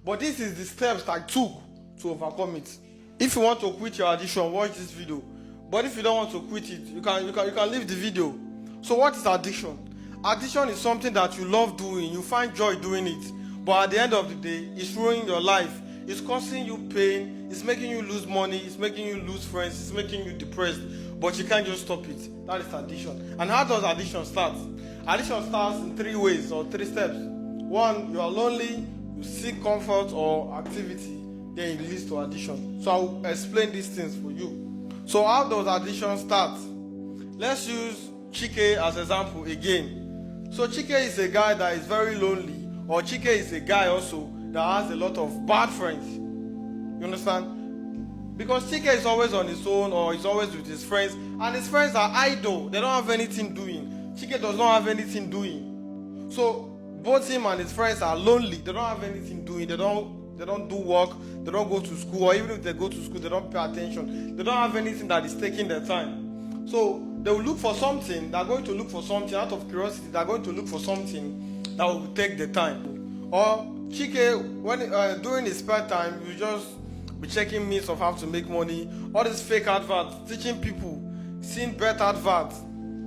But this is the steps I took to overcome it. If you want to quit your addiction, watch this video. But if you don't want to quit it, you can leave the video. So what is addiction? Addiction is something that you love doing, you find joy doing it. But at the end of the day, it's ruining your life. It's causing you pain, it's making you lose money, it's making you lose friends, it's making you depressed. But you can't just stop it. That is addiction. And how does addiction start? Addiction starts in 3 ways or 3 steps. 1, you are lonely, you seek comfort or activity, then it leads to addiction. So I'll explain these things for you. So how does addiction start? Let's use Chike as example again. So Chike is a guy that is very lonely, or Chike is a guy also that has a lot of bad friends. You understand? Because Chike is always on his own, or he's always with his friends, and his friends are idle. They don't have anything doing. Chike does not have anything doing. So both him and his friends are lonely. They don't have anything doing. They don't do work. They don't go to school, or even if they go to school, they don't pay attention. They don't have anything that is taking their time. So they will look for something. They're going to look for something out of curiosity. They're going to look for something that will take the time. Or Chike, when during his spare time, you just be checking means of how to make money. All these fake adverts, teaching people, seeing bet adverts,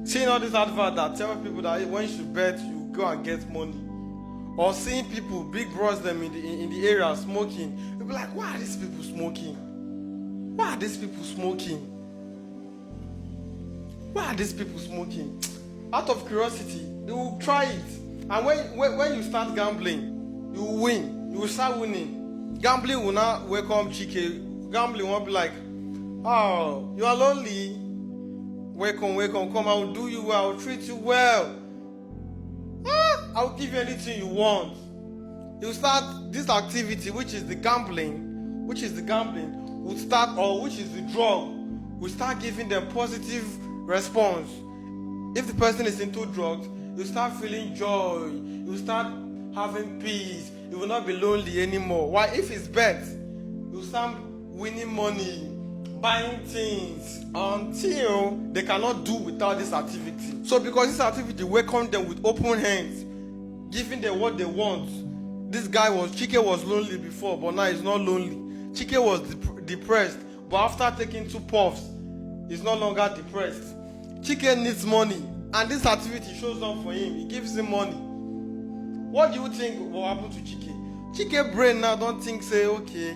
seeing all these adverts that tell people that when you should bet, you go and get money. Or seeing people, big bros them in the area smoking. You'll be like, why are these people smoking? Why are these people smoking? Why are these people smoking? Out of curiosity, they will try it. And when you start gambling, you will win. You will start winning. Gambling will not welcome Chike. Gambling won't be like, oh, you are lonely. Welcome, welcome. Come, I will do you well. I will treat you well. I will give you anything you want. You start this activity, which is the gambling, will start, or which is the drug, will start giving them positive response. If the person is into drugs, you start feeling joy, you start having peace, you will not be lonely anymore. Why? If it's bet, you start winning money, buying things, until they cannot do without this activity. So because this activity welcomes them with open hands, giving them what they want. Chike was lonely before, but now he's not lonely. Chike was depressed, but after taking 2 puffs, he's no longer depressed. Chike needs money, and this activity shows up for him. It gives him money. What do you think will happen to Chike? Chike brain now don't think, say, okay,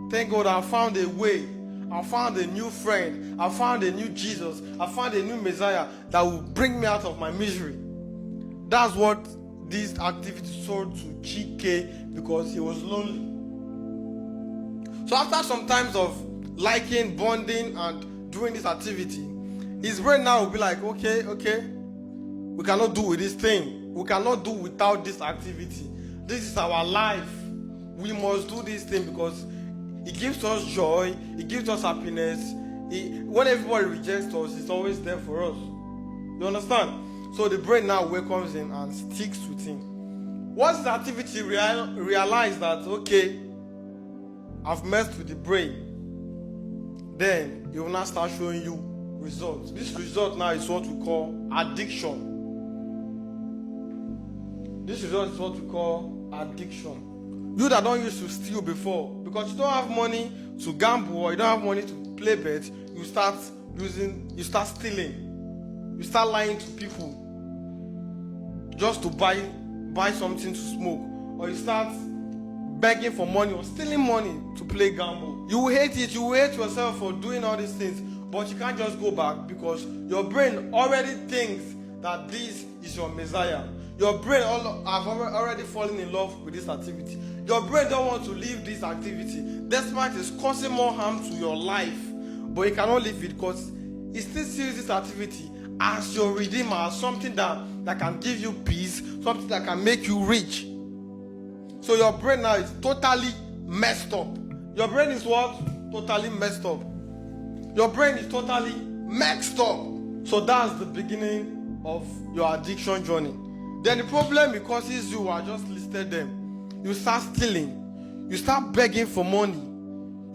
thank God I found a way. I found a new friend. I found a new Jesus. I found a new Messiah that will bring me out of my misery. That's what this activity showed to Chike, because he was lonely. So after some times of liking, bonding, and doing this activity, his brain now will be like, okay, we cannot do with this thing. We cannot do without this activity. This is our life. We must do this thing because it gives us joy, it gives us happiness. When everybody rejects us, it's always there for us. You understand? So the brain now welcomes him and sticks with him. Once the activity realize that, okay, I've messed with the brain, then it will now start showing you results. This result now is what we call addiction. This result is what we call addiction. You that don't used to steal before, because you don't have money to gamble or you don't have money to play bet, you start stealing. You start lying to people just to buy something to smoke, or you start begging for money or stealing money to play gamble. You will hate it. You will hate yourself for doing all these things, but you can't just go back because your brain already thinks that this is your Messiah. Your brain have already fallen in love with this activity. Your brain don't want to leave this activity, despite it's causing more harm to your life, but you cannot leave it because it still sees this activity as your redeemer, as something that can give you peace, something that can make you rich. So your brain now is totally messed up. Your brain is what? Totally messed up. Your brain is totally messed up. So that's the beginning of your addiction journey. Then the problem it causes you, I just listed them. You start stealing. You start begging for money.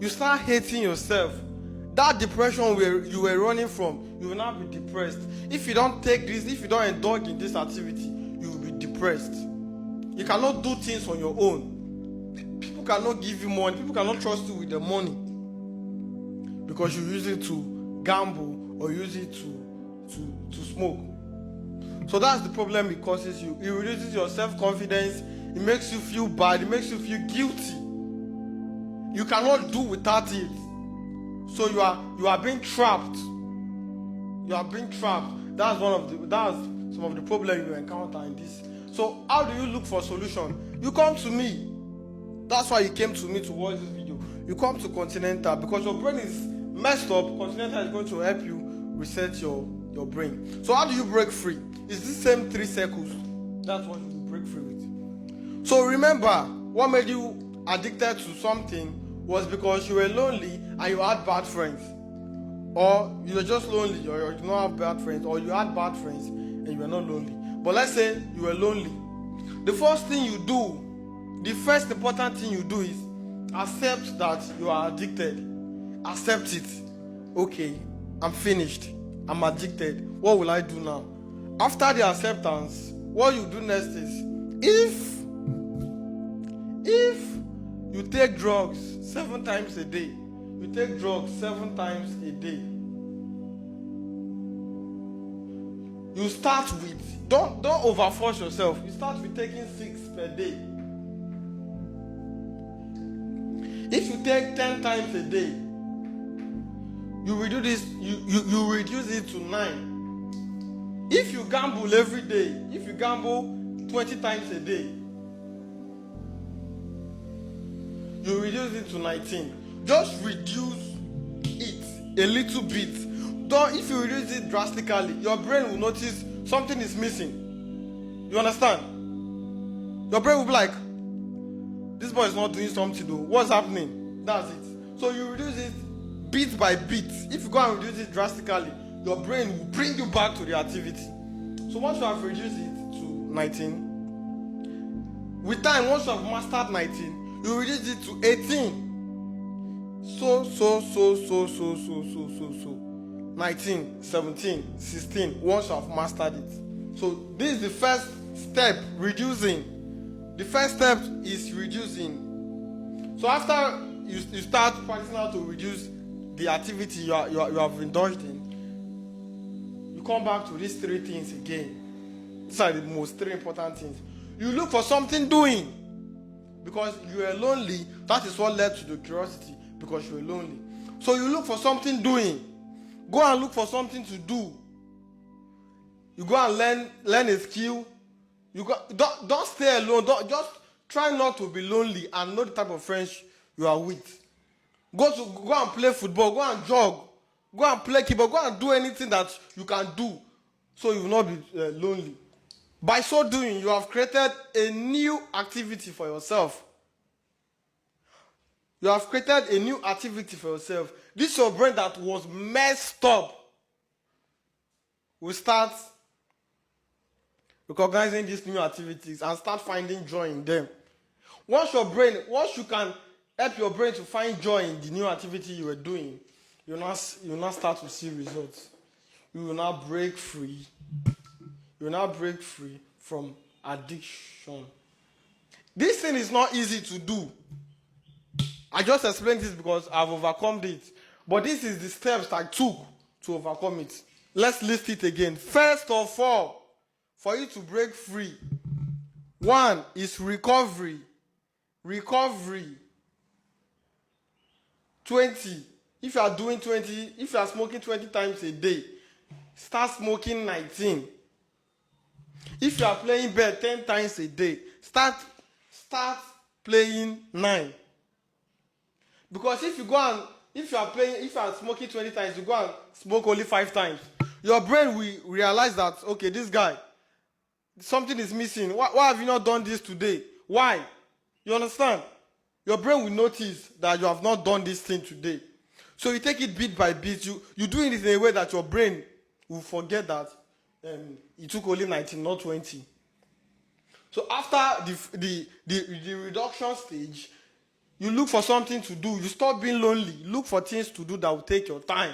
You start hating yourself. That depression where you were running from, you will now be depressed. If you don't take this, if you don't indulge in this activity, you will be depressed. You cannot do things on your own. People cannot give you money. People cannot trust you with the money because you use it to gamble or use it to smoke. So that's the problem it causes you. It reduces your self-confidence. It makes you feel bad. It makes you feel guilty. You cannot do without it. So you are being trapped. You are being trapped. That's some of the problems you encounter in this. So how do you look for a solution? You come to me. That's why you came to me to watch this video. You come to Continental because your brain is messed up. Continental is going to help you reset your brain. So how do you break free? It's the same 3 circles. That's what you break free with. So remember, what made you addicted to something was because you were lonely and you had bad friends. Or you were just lonely, or you did not have bad friends, or you had bad friends and you were not lonely. But let's say you were lonely. The first thing you do, the first important thing you do is accept that you are addicted. Accept it. Okay, I'm finished. I'm addicted. What will I do now? After the acceptance, what you do next is, if you take drugs 7 times a day, you take drugs 7 times a day, you start with, don't overforce yourself. You start with taking 6 per day. If you take 10 times a day, you reduce it to 9. If you gamble every day, if you gamble 20 times a day, you reduce it to 19. Just reduce it a little bit. If you reduce it drastically, your brain will notice something is missing. You understand? Your brain will be like, this boy is not doing something though. What's happening? That's it. So you reduce it bit by bit. If you go and reduce it drastically, your brain will bring you back to the activity. So once you have reduced it to 19, with time, once you have mastered 19, you reduce it to 18. So. 19, 17, 16, once you have mastered it. So this is the first step, reducing. The first step is reducing. So after you start practicing how to reduce the activity you have indulged in, you come back to these 3 things again. These are the most 3 important things. You look for something doing because you were lonely. That is what led to the curiosity, because you were lonely. So you look for something doing. Go and look for something to do. You go and learn a skill. Don't stay alone. Just try not to be lonely and know the type of friends you are with. Go and play football. Go and jog. Go and play keyboard. Go and do anything that you can do, so you will not be lonely. By so doing, you have created a new activity for yourself. You have created a new activity for yourself. This your brain that was messed up will start recognizing these new activities and start finding joy in them. Once you can help your brain to find joy in the new activity you are doing, you will not start to see results. You will not break free. You will not break free from addiction. This thing is not easy to do. I just explained this because I've overcome it. But this is the steps I took to overcome it. Let's list it again. First of all, for you to break free, 1 is recovery. Recovery. 20. If you are smoking 20 times a day, start smoking 19. If you are playing bet 10 times a day, start playing 9. Because if you are smoking 20 times, you go and smoke only 5 times, your brain will realize that, okay, this guy, something is missing. Why have you not done this today? Why? You understand? Your brain will notice that you have not done this thing today. So you take it bit by bit. You do it in a way that your brain will forget that it took only 19, not 20. So after the reduction stage, you look for something to do. You stop being lonely. Look for things to do that will take your time.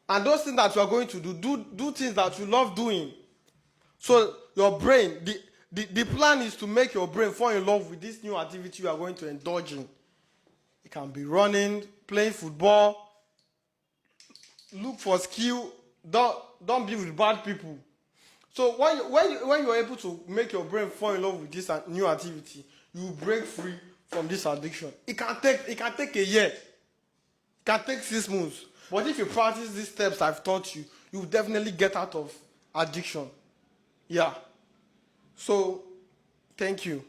And those things that you are going to do things that you love doing. So your brain, the plan is to make your brain fall in love with this new activity you are going to indulge in. It can be running, playing football. Look for skill. Don't be with bad people. So when you're able to make your brain fall in love with this new activity, you break free from this addiction. It can take a year. It can take 6 months. But if you practice these steps I've taught you, you will definitely get out of addiction. Yeah. So, thank you.